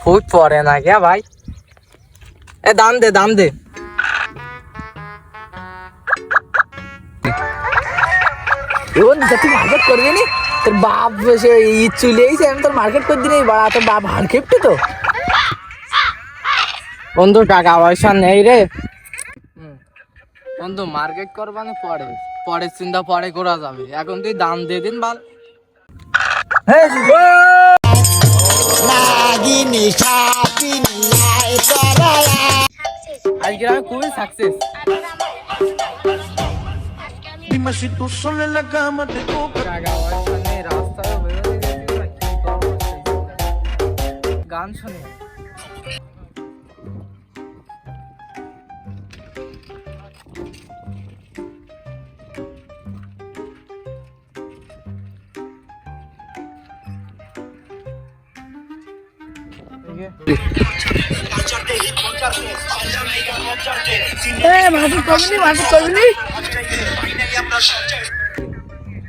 Foot পড়ে না কে ভাই? এ দাম দে দাম দে। এবার তুই মার্কেট করবি নি? তোর বাপ সে ঈদ চলে এসে আমি তোর মার্কেট করে দিই বাড়া, তোর বাপ হার খেপটি তো। বন্ধু টাকা পয়সা নেই রে। বন্ধু মার্কেট করবানে পরে, পরের চিন্তা পরে করা যাবে, এখন তুই দাম দিয়ে দিন বাল। আজকে আমি খুবই সাকসেস। গান শুনে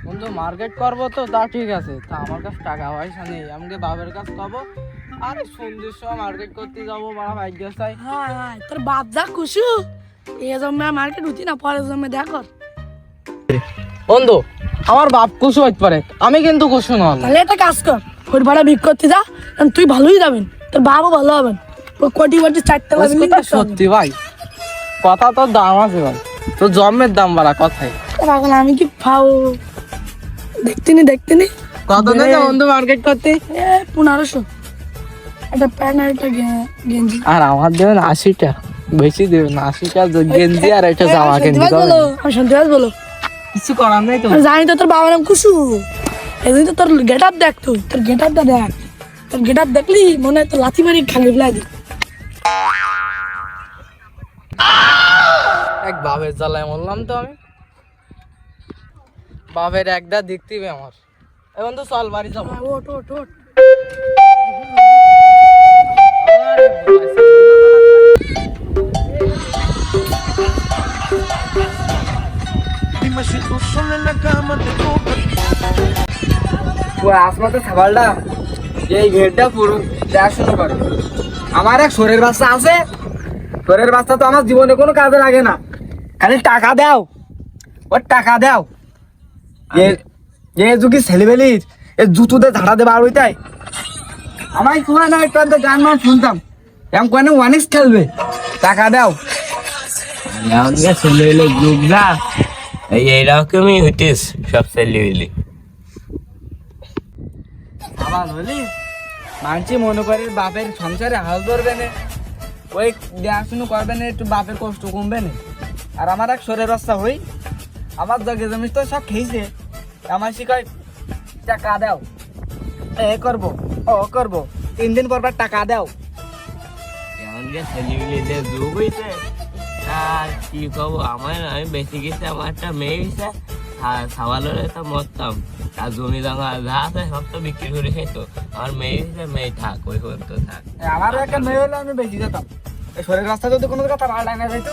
বন্ধু মার্কেট করবো তো তা ঠিক আছে, তা আমার কাছে টাকা পয়সা নেই, আমাকে বাবার কাছে কব। আরে সন্ধ্যের সময় মার্কেট করতে যাবো, বাবা ভাগ্য চাই। হ্যাঁ তোর বাপ যা খুশু এ জন্মে মার্কেট হতি না, পরের জন্মে দেখ। বন্ধু আমার বাপ কুশু হইতে পারে, আমি কিন্তু কুশু নয়। তাহলে একটা কাজ কর, ফুট ভাড়া বিক করতে যা, কারণ তুই ভালোই যাবেন, তোর বাপও ভালো হবেন। কোটি কোটি চারটে সত্যি ভাই, কথা তোর দাম আছে ভাই, তোর জন্মের দাম বাড়া কথাই। এখন আমি কি পাও দেখতে নি কত দেয় বন্ধু মার্কেট করতে? 1500 একটা প্যান্ট আর একটা গেঞ্জি। আর আমার দেবেন 80টা, বেশি দেবেন 80টা গেঞ্জি আর একটা জামা কিনতে হবে। আমি শুনতে পাস বলো, কিছু করার নেই তো। জানি তো তোর বাবার নাম কুসু, এদিন তো তোর গেট আপ দেখ, তুই তোর গেট আপটা দেখ, তোর গেট আপ দেখলি মনে হয় তো লাথি মারি খালি ফেলাই দি। এক বাপের জ্বালায় মরলাম তো আমি, বাপের একটা দেখতে আমার। এখন তো চল বাড়ি যাবো। ওট ওট ওট আসমাতে সাবালটা এই ঘেরটা পুরো দেখাশোনা করে। আমার এক শরীর বাচ্চা আছে, শরীর বাচ্চা তো আমার জীবনে কোনো কাজে লাগে না, খালি টাকা দাও, ওর টাকা দাও। এ যুগি ছেলেবেলির এ জুতুতে ঝাড়া দেবে আর ওইটাই আমার শোনা না, একটু গান মান শুনতাম, এমন কেন ওয়ানিক্স খেলবে, টাকা দাও। ছেলেবেলে যুগ না, এইরকমই হইতেস সব ছেলেবেলে। আবার হলি মানছি মনে করে বাপের সংসারে হাল ধরবে না, ওই দেখাশুনো করবে না, একটু বাপের কষ্ট কমবে না। আর আমার এক শরীর রাস্তা হই, আমার জগে জমি তো সব খেয়েছে, আমার শিখায় টাকা দাও, এ করবো ও করবো, 3 দিন পর টাকা দাও। এমনকি ছেলেবেলে যুগ হইছে, আর কি কব, আমি বেশি গেছি, আমার একটা মেয়ে হয়েছে, খাওয়ালে তো মরতাম, আর জমি জায়গা যা আছে সব তো বিক্রি করে খেতো। আমার মেয়ে হয়েছে, মেয়ে থাক ওই পর্যন্ত থাক। আমারও একটা মেয়ে হলে আমি বেশি যেতাম, এই শরীর রাস্তা যদি কোনো কথা ভালো লাগে না যাইতো।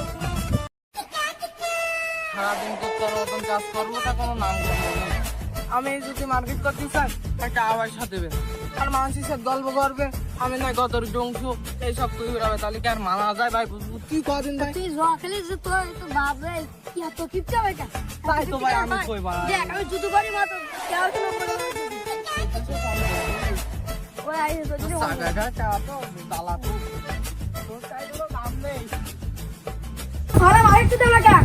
সারাদিন তো তোর মতন কাজ করবো, তা কোনো নাম করবো না। আমি যদি মার্কেট করতে চাই একটা পয়সা দেবেন, আর মানুষের সাথে গল্প করবে, আমি না গতর ডংসু এইসব তুই বেরাবে, তাহলে কি আর মানা যায় ভাই? তুই কদিন ভাই তুই জোয়া খেলিস যে তোর তো বাপ রে কি এত কিপটা বেটা। তাই তো ভাই আমি কই বাড়া। দেখ আমি জুতো করি মাত্র কেউ তো না ওই আইছে তো যদি টাকা তো দালা তো তোর চাইলেও দাম নেই। আরে মাইক তো দেলা কা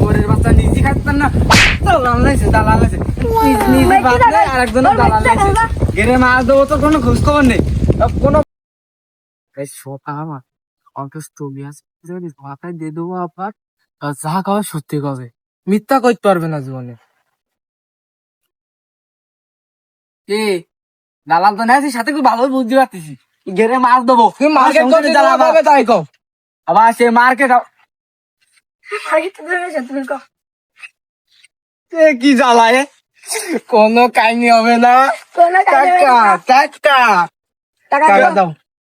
শরীর বাচ্চা নিজে খাইতেন না, দালাল লাইছে দালাল লাইছে, নিজে বাদ নেই আর একজনের দালাল লাইছে। গেরে মাছ দেবো তো কোনো খোঁজ খবর নেই, কোনো এই শোটা আমার অফিস তুমি আছে যদি মাথায় দিয়ে দেবো আবার, যা কবে সত্যি কবে, মিথ্যা করতে পারবে না জীবনে। কি দালাল তো নেই, সাথে খুব ভালো বুঝতে পারতেছি, গেরে মাছ দেবো মার্কেট করতে যাবে তাই কও, আবার সে মার্কেট মাইক তো দেলা তুমি কো কি জ্বালায়, কোনো কাহিনী হবে না। কোন টাকা টাকা টাকা টাকা দাও দাও।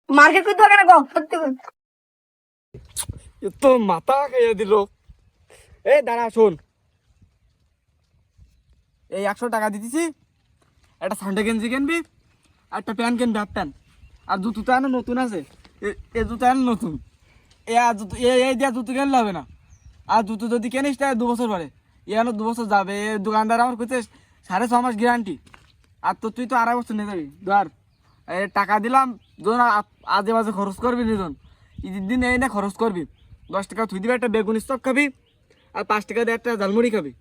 মার্কেট করতে হবে না কো সত্যি কর। তো মাথা খেয়ে দিল। এই দাঁড়া শোন, এই 100 টাকা দিতেছি, একটা সান্ডে গেঞ্জি কিনবি, একটা প্যান্ট কিনবে, হাফ প্যান্ট। আর জুতো তো এনে নতুন আছে, এ জুতো এনে নতুন, এই দেওয়া জুতো কিনলে হবে না। আর জুতো যদি কিনিস তাহলে 2 বছর পরে, এখানে 2 বছর যাবে। এ দোকানদার আমার কইতে 6.5 মাস গ্যারান্টি। আর তো তুই তো 2.5 বছর নিয়ে যাবি। ধর টাকা দিলাম, যখন আজে বাজে খরচ করবি নিজন, ঈদের দিন এই না খরচ করবি। 10 টাকা তুই দিবি, একটা বেগুন স্টক খাবি, আর 5 টাকা দিয়ে একটা ঝালমুড়ি খাবি।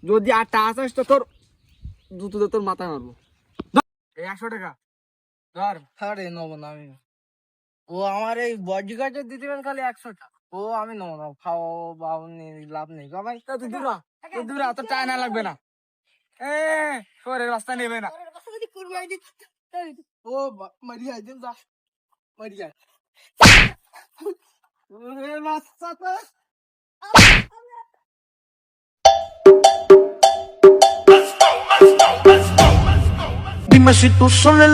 যদি আর টাকা চাস তো তোর জুতো দিয়ে তোর মাথায় মারবো। এই 100 টাকা ধর। আরে নেবো না আমি। ও আমার এই বডি গার্ডে দিতে দিবেন খালি 100 টাকা। ও আমি নেবো না, খাও বাবু লাভ নেই গো ভাই। তা তুই দূর হ, তুই দূর হ, তোর টাকা না লাগবে না। শহরের রাস্তা নেবে না। ও মারি যাই দিন যা, মারি যাই। Dime si tú solo